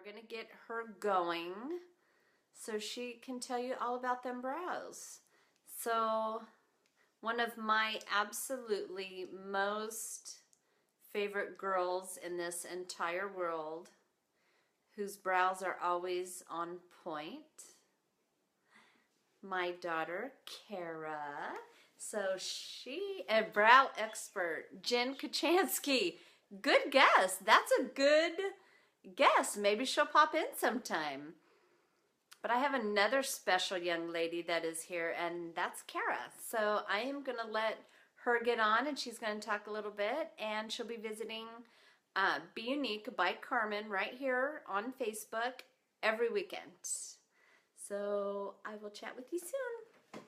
gonna get her going so she can tell you all about them brows. So one of my absolutely most favorite girls in this entire world, whose brows are always on point, my daughter Carah. So she, a brow expert, Jen Kachansky. Good guess. That's a good guess. Maybe she'll pop in sometime. But I have another special young lady that is here, and that's Carah. So I am going to let her get on, and she's going to talk a little bit, and she'll be visiting Be Unique by Carmen right here on Facebook every weekend. So I will chat with you soon.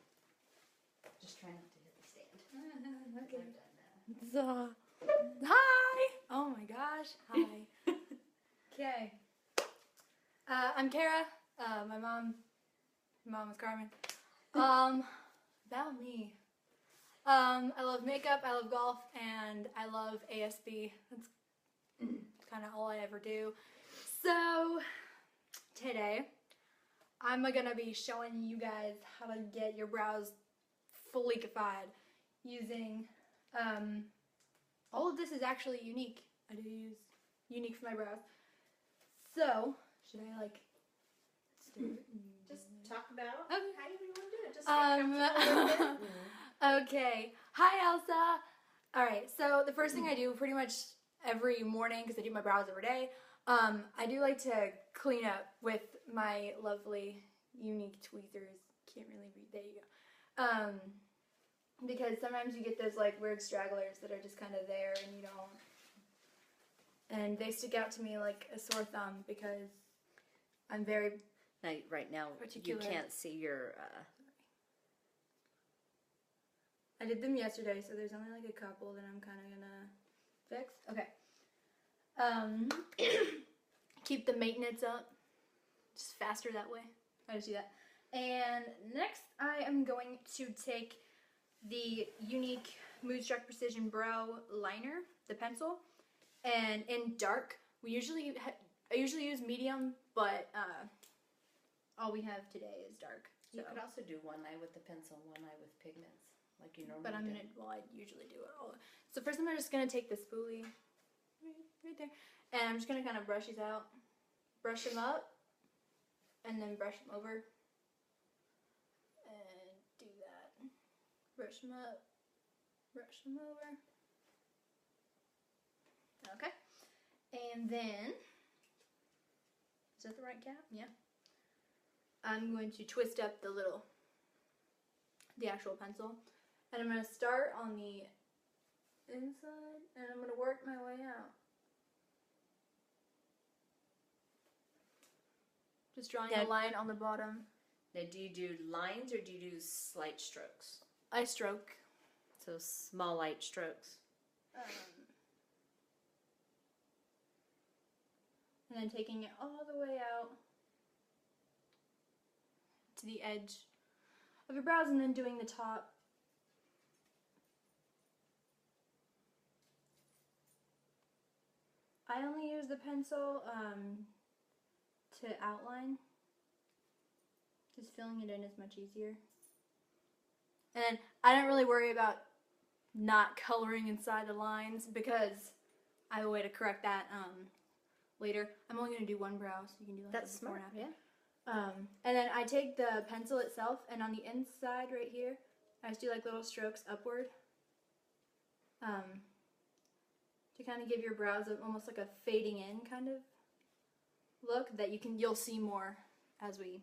Just try not to hit the stand. Okay. So, hi! Oh my gosh, hi. Okay. I'm Carah. My mom is Carmen. About me. I love makeup, I love golf, and I love ASB. That's kind of all I ever do. So, today, I'm gonna be showing you guys how to get your brows fully defined using, all of this is actually unique. I do use unique for my brows. So, should I Just talk about okay. how you want to do it. Just get comfortable with it. Okay. Hi, Elsa. Alright, so the first thing I do pretty much every morning, because I do my brows every day, I do like to clean up with my lovely unique tweezers. Can't really read. There you go. Because sometimes you get those like weird stragglers that are just kind of there and you don't. And they stick out to me like a sore thumb because I'm very Now, right now, particular. you can't see your... I did them yesterday, so there's only like a couple that I'm kind of gonna fix. Okay. Keep the maintenance up. Just faster that way. I just do that. And next, I am going to take the unique Moodstruck Precision Brow Liner, the pencil, and in dark. I usually use medium, but all we have today is dark. You So. could also do one eye with the pencil, one eye with pigments, like you normally But do. I usually do it all. So first I'm just gonna take the spoolie right there, and I'm just gonna kind of brush these out, brush them up, and then brush them over, and do that. Brush them up, brush them over. Okay, and then is that the right cap? Yeah. I'm going to twist up the actual pencil. And I'm going to start on the inside, and I'm going to work my way out. Just drawing a line on the bottom. Now, do you do lines or do you do slight strokes? I stroke. So small, light strokes. And then taking it all the way out to the edge of your brows, and then doing the top. I only use the pencil to outline. Just filling it in is much easier. And I don't really worry about not coloring inside the lines because I have a way to correct that later. I'm only going to do one brow, so you can do like That's before smart, and after. yeah. And then I take the pencil itself, and on the inside right here, I just do like little strokes upward. To kind of give your brows almost like a fading in kind of look that you'll see more as we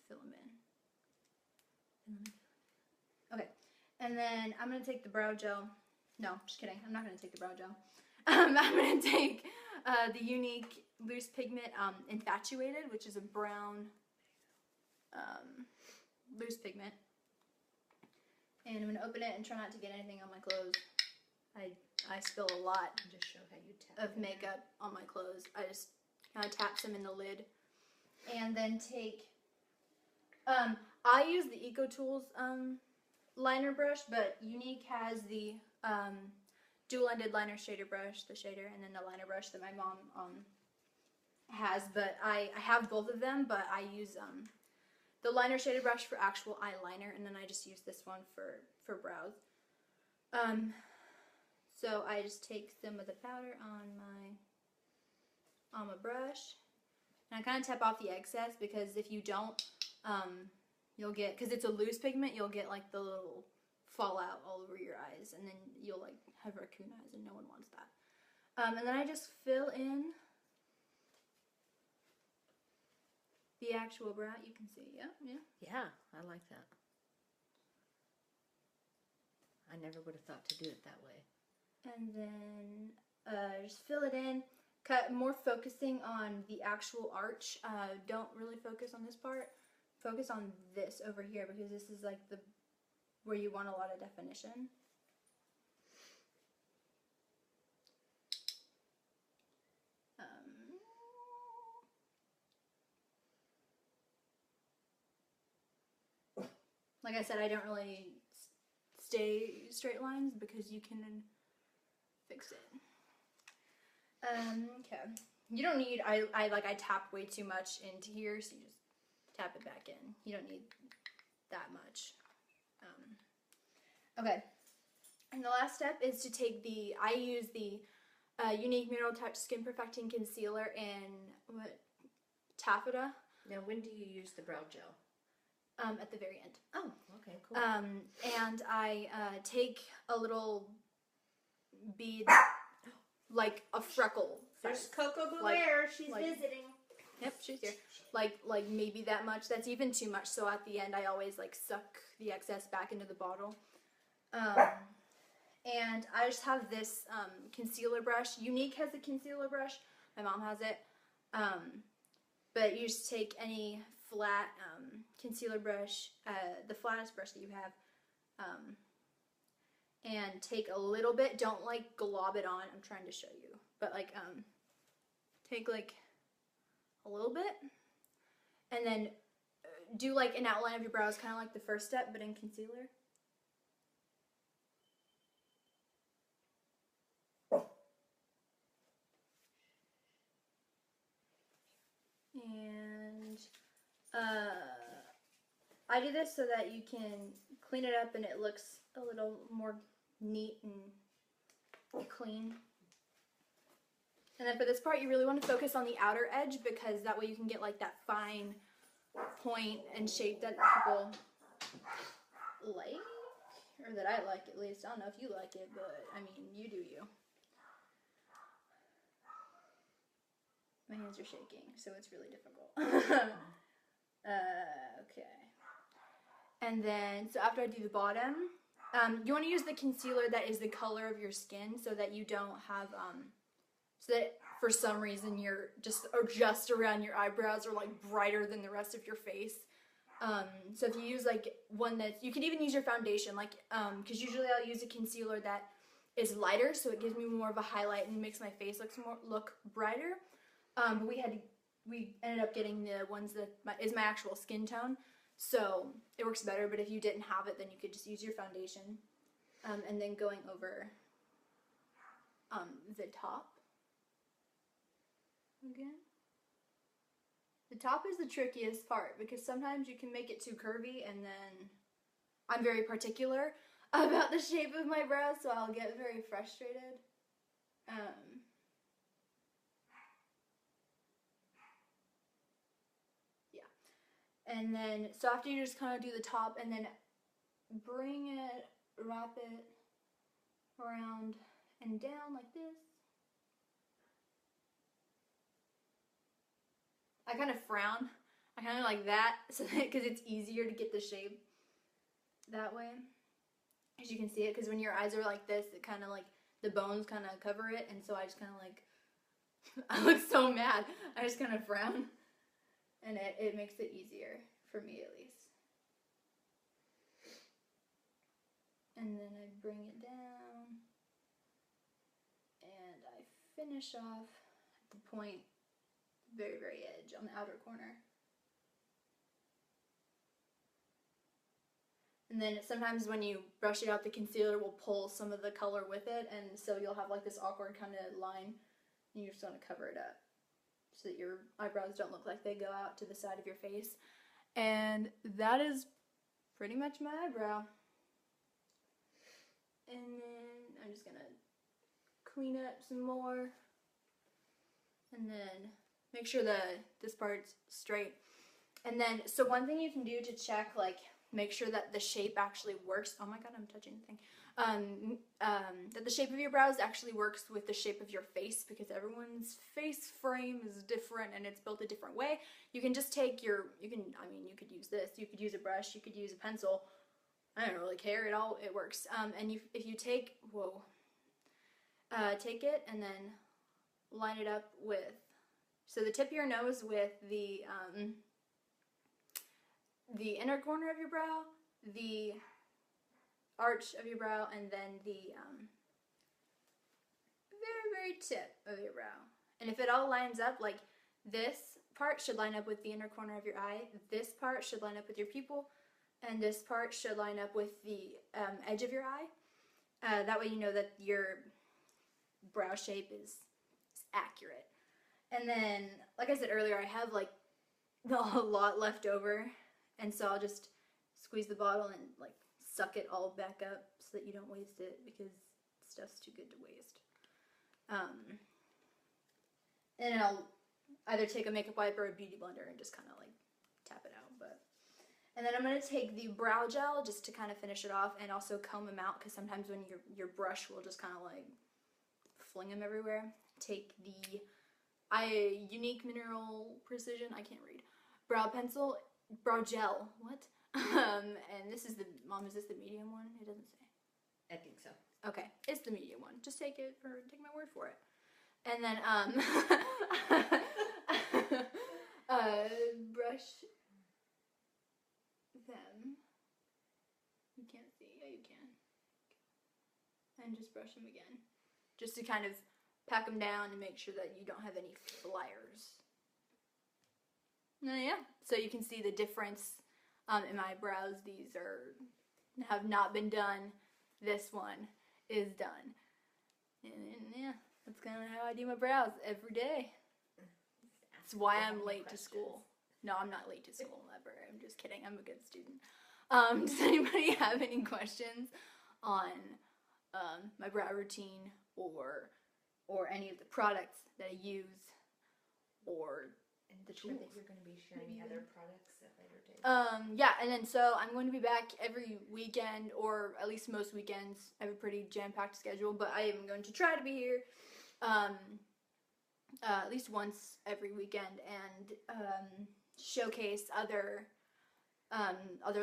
fill them in. Okay, and then I'm going to take the brow gel. No, just kidding. I'm not going to take the brow gel. I'm going to take the unique loose pigment Infatuated, which is a brown loose pigment. And I'm going to open it and try not to get anything on my clothes. I spill a lot Just show how you tap of makeup on my clothes. I just kind of tap some in the lid. And then take, I use the Eco Tools liner brush, but Unique has the dual-ended liner shader brush, the shader, and then the liner brush that my mom has, but I have both of them, but I use the liner shaded brush for actual eyeliner, and then I just use this one for brows. So I just take some of the powder on my brush, and I kind of tap off the excess, because if you don't, you'll get, because it's a loose pigment, you'll get like the little fallout all over your eyes, and then you'll like have raccoon eyes, and no one wants that. And then I just fill in the actual brow. You can see, yeah. Yeah, I like that. I never would have thought to do it that way. And then just fill it in. Cut more focusing on the actual arch. Don't really focus on this part. Focus on this over here, because this is like the where you want a lot of definition. Like I said, I don't really stay straight lines because you can fix it. Okay. You don't need, I tap way too much into here, so you just tap it back in. You don't need that much. Okay. And the last step is to take I use the Unique Mineral Touch Skin Perfecting Concealer in Taffeta. Now, when do you use the brow gel? At the very end. Oh, okay, cool. And I take a little bead, like a freckle. There's Coco Blair. She's visiting. Yep, she's here. Like maybe that much. That's even too much. So at the end, I always like suck the excess back into the bottle. And I just have this concealer brush. Unique has a concealer brush. My mom has it. But you just take any flat concealer brush, the flattest brush that you have, and take a little bit. Don't like glob it on. I'm trying to show you, but like take like a little bit, and then do like an outline of your brows, kind of like the first step, but in concealer. And I do this so that you can clean it up and it looks a little more neat and clean. And then for this part, you really want to focus on the outer edge, because that way you can get like that fine point and shape that people like, or that I like at least. I don't know if you like it, but I mean, you do you. My hands are shaking, so it's really difficult. Okay. And then, so after I do the bottom, you want to use the concealer that is the color of your skin, so that you don't have, so that for some reason you're just around your eyebrows are like brighter than the rest of your face. So if you use like one that, you can even use your foundation, like, because usually I'll use a concealer that is lighter, so it gives me more of a highlight and makes my face look brighter. But we ended up getting the ones that is my actual skin tone, so it works better. But if you didn't have it, then you could just use your foundation, and then going over the top again. The top is the trickiest part, because sometimes you can make it too curvy, and then I'm very particular about the shape of my brows, so I'll get very frustrated. And then, so after you just kind of do the top, and then wrap it around and down like this. I kind of frown. I kind of like that, so because it's easier to get the shape that way. As you can see it, because when your eyes are like this, it kind of like, the bones kind of cover it, and so I just kind of like, I look so mad. I just kind of frown. And it makes it easier, for me at least. And then I bring it down, and I finish off at the point, very, very edge on the outer corner. And then sometimes when you brush it out, the concealer will pull some of the color with it, and so you'll have like this awkward kind of line, and you're just going to cover it up. so that your eyebrows don't look like they go out to the side of your face. And that is pretty much my eyebrow. And then I'm just gonna clean up some more. And then make sure this part's straight. And then, so one thing you can do to check, like, make sure that the shape actually works. Oh my god, I'm touching the thing. That the shape of your brows actually works with the shape of your face, because everyone's face frame is different and it's built a different way. You can just take you could use this. You could use a brush. You could use a pencil. I don't really care. It works. And if you take, take it and then line it up with, so the tip of your nose with the inner corner of your brow, the arch of your brow, and then the very, very tip of your brow. And if it all lines up, like this part should line up with the inner corner of your eye, this part should line up with your pupil, and this part should line up with the edge of your eye. That way you know that your brow shape is accurate. And then, like I said earlier, I have like a lot left over, and so I'll just squeeze the bottle and like suck it all back up so that you don't waste it, because stuff's too good to waste. And I'll either take a makeup wipe or a beauty blender and just kind of like tap it out. And then I'm going to take the brow gel just to kind of finish it off, and also comb them out, because sometimes when your brush will just kind of like fling them everywhere. Take the Unique Mineral Precision, I can't read, brow gel, what? And this is the, Mom, is this the medium one? It doesn't say. I think so. Okay, it's the medium one. Just take my word for it. And then, brush them. You can't see. Yeah, you can. And just brush them again. Just to kind of pack them down and make sure that you don't have any flyers. Yeah, so you can see the difference in my brows. These have not been done. This one is done. And yeah, that's kind of how I do my brows every day. That's why I'm late to school. No, I'm not late to school ever. I'm just kidding. I'm a good student. Does anybody have any questions on my brow routine or any of the products that I use, or the tools that you're going to be sharing other products at later dates? Yeah, and then so I'm going to be back every weekend, or at least most weekends. I have a pretty jam-packed schedule, but I am going to try to be here at least once every weekend and showcase other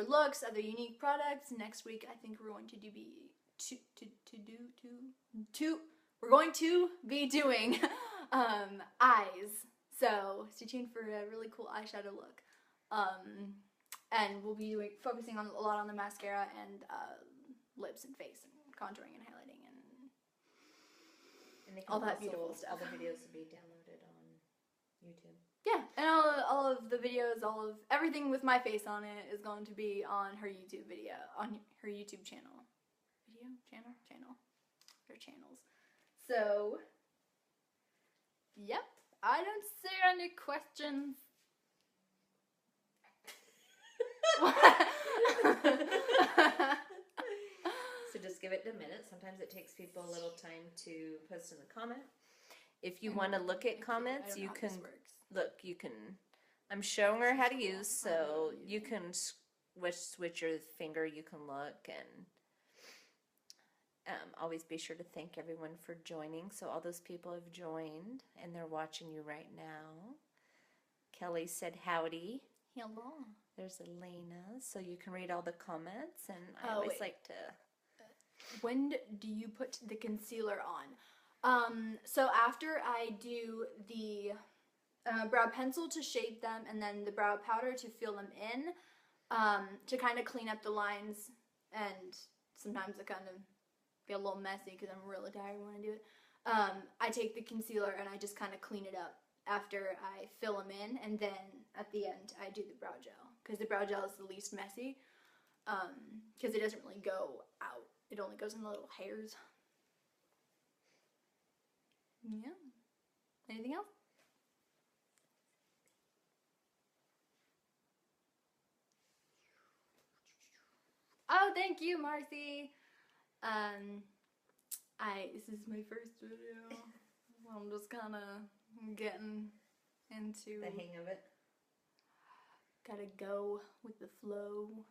looks, other unique products. Next week, I think we're going to we're going to be doing eyes. So stay tuned for a really cool eyeshadow look. And we'll be focusing on a lot on the mascara and lips and face and contouring and highlighting and all that beautiful stuff. All the videos will be downloaded on YouTube. Yeah, and all of the videos, all of everything with my face on it is going to be on her YouTube video, on her YouTube channel. Channel. Her channels. So, yep, I don't see any questions. So just give it a minute. Sometimes it takes people a little time to post in the comment. If you want to look at comments, you can look. You can. I'm showing her how to use, so you can switch your finger. You can look, and always be sure to thank everyone for joining. So all those people have joined, and they're watching you right now. Kelly said howdy. Hello. There's Elena, so you can read all the comments, and I always like to. When do you put the concealer on? So after I do the brow pencil to shape them, and then the brow powder to fill them in, to kind of clean up the lines, and sometimes it kind of get a little messy because I'm really tired when I do it. I take the concealer and I just kind of clean it up after I fill them in, and then at the end I do the brow gel, because the brow gel is the least messy, because it doesn't really go out. It only goes in the little hairs. Yeah. Anything else? Oh, thank you, Marcy. This is my first video. I'm just kind of getting into The hang of it. Gotta go with the flow.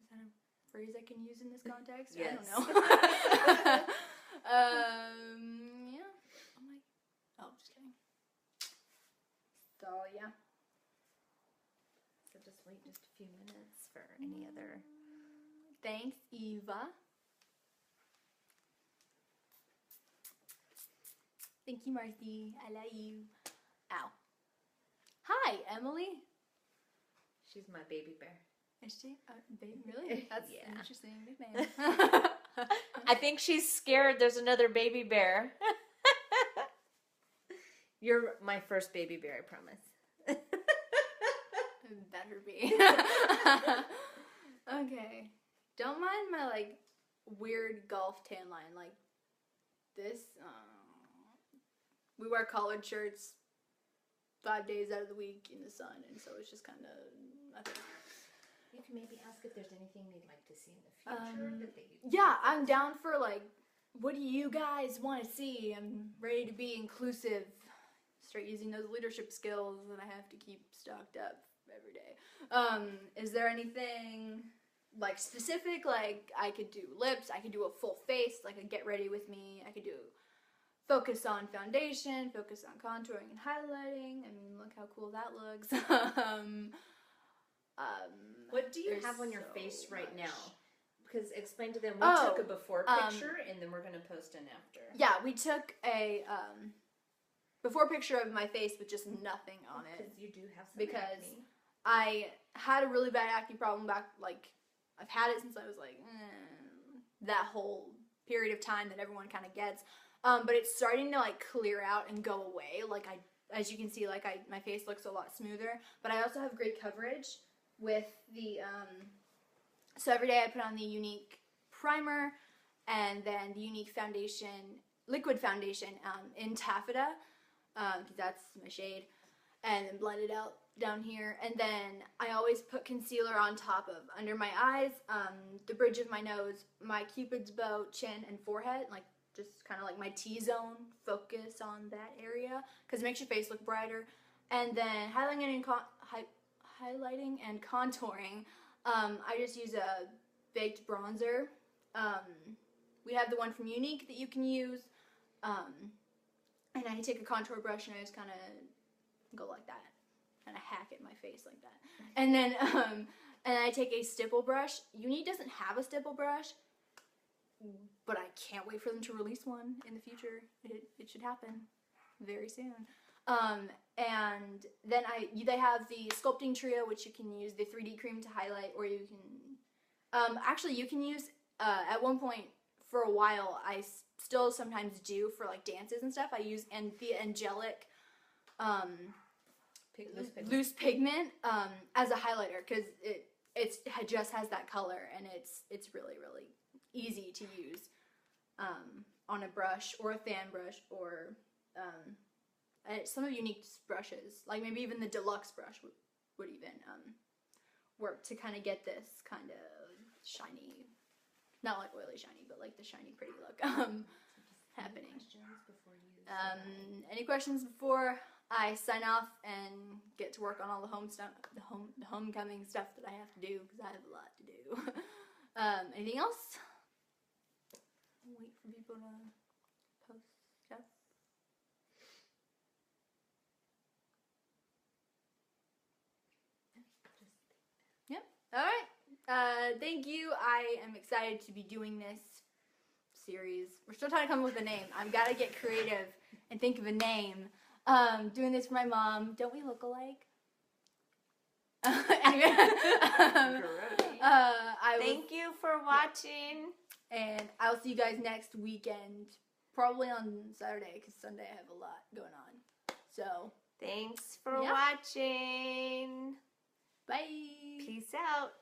Is that a phrase I can use in this context? Yes. I don't know. Yeah. Oh, just kidding. So, yeah. So just wait just a few minutes for any other. Thanks, Eva. Thank you, Marcy. I love you. Ow. Hi, Emily. She's my baby bear. Is she? Really? That's Yeah. an interesting nickname. I think she's scared there's another baby bear. You're my first baby bear, I promise. Better be. Okay. Don't mind my, like, weird golf tan line. Like, this, we wear collared shirts 5 days out of the week in the sun, and so it's just kind of, I think. You can maybe ask if there's anything they'd like to see in the future. That they Yeah, I'm down for, like, what do you guys want to see? I'm ready to be inclusive. Start using those leadership skills that I have to keep stocked up every day. Is there anything, like, specific? Like, I could do lips, I could do a full face, like a get ready with me. I could do focus on foundation, focus on contouring and highlighting. I mean, look how cool that looks. What do you There's have on your so face right much. now? Because explain to them, we Oh, took a before picture and then we're going to post an after. Yeah, we took a before picture of my face with just nothing on it. Because you do have some Because acne. I had a really bad acne problem back, like, I've had it since I was, like, that whole period of time that everyone kind of gets. But it's starting to, like, clear out and go away. Like, as you can see, like, my face looks a lot smoother. But I also have great coverage with the, so every day I put on the Unique primer and then the Unique foundation, liquid foundation in Taffeta, because that's my shade, and then blend it out down here. And then I always put concealer on top of under my eyes, the bridge of my nose, my cupid's bow, chin, and forehead, like just kind of like my T-zone, focus on that area because it makes your face look brighter. And then highlighting and contouring, I just use a baked bronzer. We have the one from Unique that you can use, and I take a contour brush and I just kind of go like that, kind of hack at my face like that. And then and I take a stipple brush. Unique doesn't have a stipple brush, but I can't wait for them to release one in the future. It should happen very soon. And then they have the sculpting trio, which you can use the 3D cream to highlight, or you can actually you can use at one point for a while I still sometimes do for like dances and stuff. I use the angelic loose pigment as a highlighter because it just has that color, and it's really easy to use on a brush or a fan brush or some of Unique's brushes, like maybe even the deluxe brush would even work to kind of get this kind of shiny, not like oily shiny, but like the shiny pretty look happening. Any questions before I sign off and get to work on all the the homecoming stuff that I have to do, because I have a lot to do. Anything else? Wait for people to post stuff. Yep. All right. Thank you. I am excited to be doing this series. We're still trying to come up with a name. I've got to get creative and think of a name. Doing this for my mom. Don't we look alike? Anyway, Thank you for watching. And I'll see you guys next weekend, probably on Saturday, because Sunday I have a lot going on. So, Thanks for Yeah. watching. bye. Peace out.